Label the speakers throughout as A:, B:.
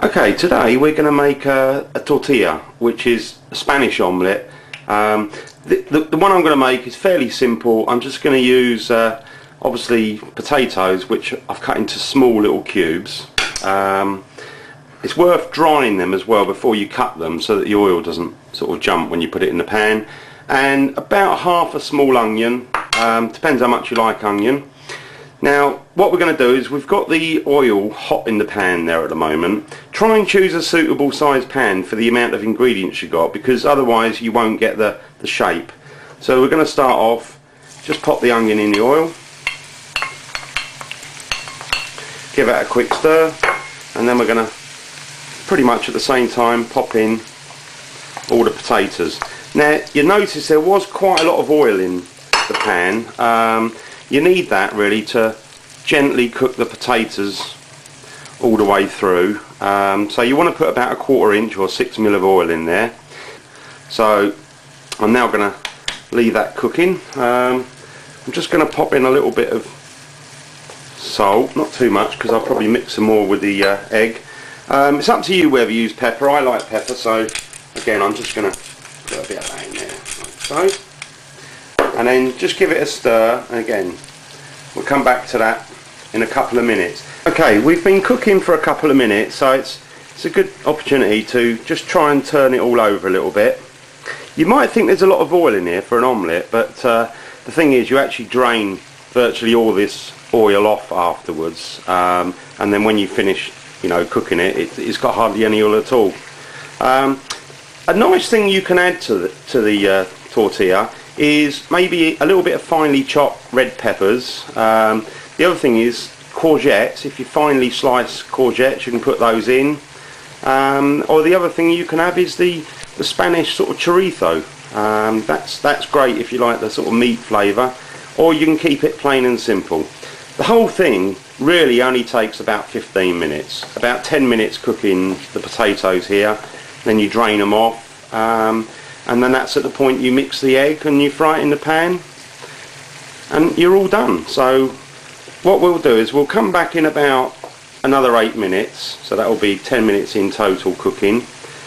A: Okay, today we're going to make a tortilla, which is a Spanish omelette. The one I'm going to make is fairly simple. I'm just going to use obviously potatoes, which I've cut into small little cubes. It's worth drying them as well before you cut them so that the oil doesn't sort of jump when you put it in the pan. And about half a small onion, depends how much you like onion. Now what we're going to do is we've got the oil hot in the pan there at the moment. Try and choose a suitable size pan for the amount of ingredients you got, because otherwise you won't get the shape. So we're going to start off, just pop the onion in the oil, give it a quick stir, and then we're going to pretty much at the same time pop in all the potatoes. Now you notice there was quite a lot of oil in the pan. You need that really to gently cook the potatoes all the way through. So you want to put about a 1/4 inch or 6 ml of oil in there. So I'm now going to leave that cooking. I'm just going to pop in a little bit of salt, not too much because I'll probably mix some more with the egg. It's up to you whether you use pepper. I like pepper, so again I'm just going to put a bit of that in there, like so. And then just give it a stir, and again we'll come back to that in a couple of minutes. Okay, we've been cooking for a couple of minutes, so it's a good opportunity to just try and turn it all over a little bit. You might think there's a lot of oil in here for an omelette, but the thing is you actually drain virtually all this oil off afterwards, and then when you finish cooking it's got hardly any oil at all. A nice thing you can add to the tortilla is maybe a little bit of finely chopped red peppers. The other thing is courgettes. If you finely slice courgettes, you can put those in. Or the other thing you can have is the Spanish sort of chorizo. That's great if you like the sort of meat flavour, or you can keep it plain and simple. The whole thing really only takes about 15 minutes, about 10 minutes cooking the potatoes here, then you drain them off. And then that's at the point you mix the egg and you fry it in the pan and you're all done. So what we'll do is we'll come back in about another 8 minutes, so that will be 10 minutes in total cooking.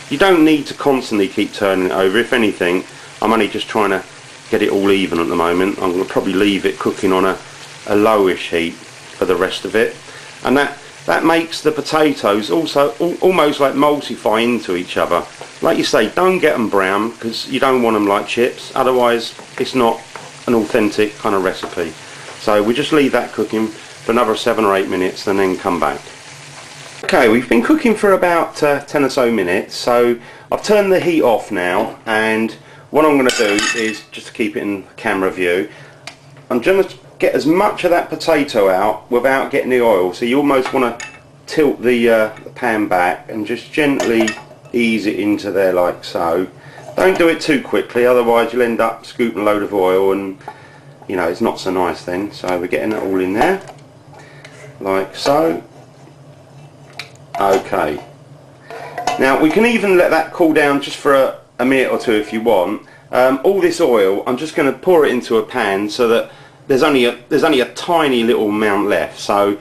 A: You don't need to constantly keep turning it over. If anything, I'm only just trying to get it all even at the moment. I'm going to probably leave it cooking on a lowish heat for the rest of it, and that makes the potatoes also almost like emulsify into each other. Like you say, don't get them brown because you don't want them like chips, otherwise it's not an authentic kind of recipe. So we just leave that cooking for another 7 or 8 minutes and then come back. Okay, we've been cooking for about 10 or so minutes, so I've turned the heat off now, and what I'm going to do is, just to keep it in camera view, I'm going to get as much of that potato out without getting the oil. So you almost want to tilt the pan back and just gently ease it into there like so. Don't do it too quickly, otherwise you'll end up scooping a load of oil and it's not so nice then. So we're getting it all in there like so. Okay, now we can even let that cool down just for a minute or two if you want. All this oil, I'm just going to pour it into a pan so that there's only a tiny little amount left. So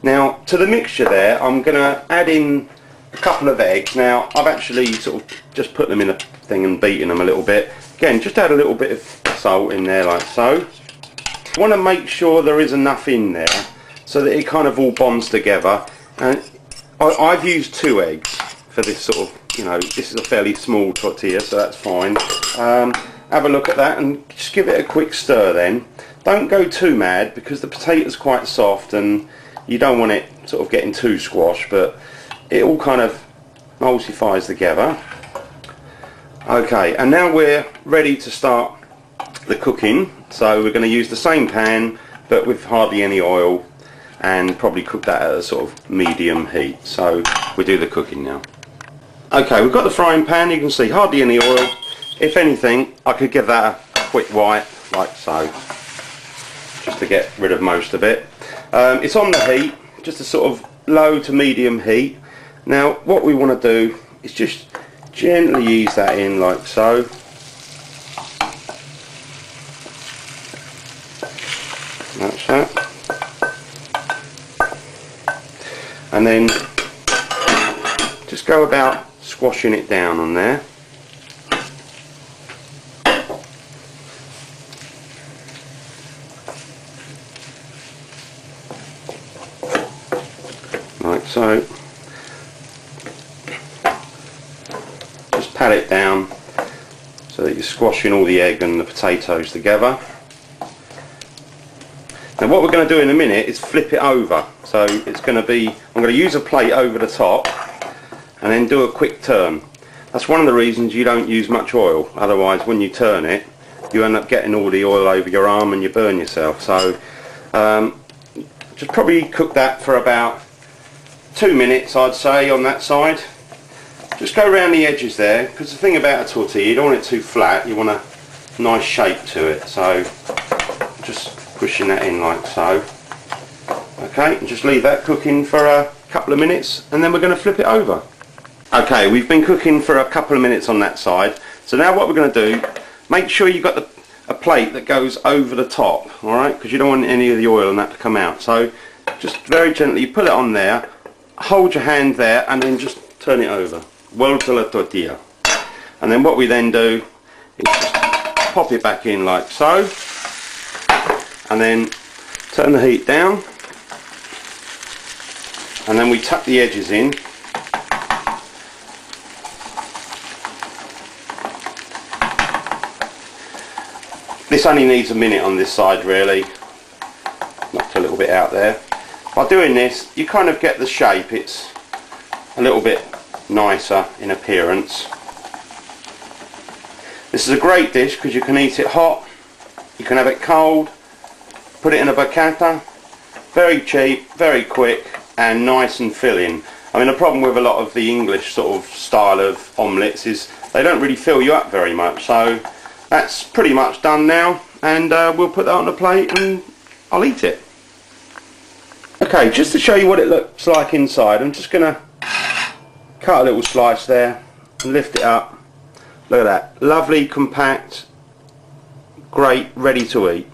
A: now to the mixture there, I'm going to add in a couple of eggs. Now I've actually sort of just put them in a thing and beaten them a little bit. Again, just add a little bit of salt in there like so. You want to make sure there is enough in there so that it kind of all bonds together. And I've used 2 eggs for this sort of, this is a fairly small tortilla, so that's fine. Have a look at that and just give it a quick stir then. Don't go too mad because the potato's quite soft and you don't want it sort of getting too squashed, but it all kind of emulsifies together. Okay, and now we're ready to start the cooking. So we're going to use the same pan but with hardly any oil, and probably cook that at a sort of medium heat. So we do the cooking now. Okay, we've got the frying pan. You can see hardly any oil. If anything, I could give that a quick wipe like so, just to get rid of most of it. It's on the heat, just a sort of low to medium heat. Now what we want to do is just gently ease that in like so. That's that. And then go about squashing it down on there. Like so. Just pat it down so that you're squashing all the egg and the potatoes together. Now what we're going to do in a minute is flip it over. So it's going to be, I'm going to use a plate over the top and then do a quick turn. That's one of the reasons you don't use much oil, otherwise when you turn it you end up getting all the oil over your arm and you burn yourself. So just probably cook that for about 2 minutes, I'd say, on that side. Just go around the edges there, because the thing about a tortilla, you don't want it too flat, you want a nice shape to it. So just pushing that in like so. Okay, and just leave that cooking for a couple of minutes and then we're going to flip it over. Okay, we've been cooking for a couple of minutes on that side. So now what we're going to do, make sure you've got a plate that goes over the top, alright, because you don't want any of the oil and that to come out. So just very gently put it on there, hold your hand there and then just turn it over. Vuelta la tortilla. And then what we then do is just pop it back in like so, and then turn the heat down, and then we tuck the edges in. This only needs a minute on this side really, knocked a little bit out there. By doing this you kind of get the shape, it's a little bit nicer in appearance. This is a great dish because you can eat it hot, you can have it cold, put it in a bocata, very cheap, very quick and nice and filling. I mean the problem with a lot of the English sort of style of omelettes is they don't really fill you up very much. So that's pretty much done now, and we'll put that on the plate and I'll eat it. Okay, just to show you what it looks like inside, I'm just going to cut a little slice there and lift it up. Look at that, lovely, compact, great, ready to eat.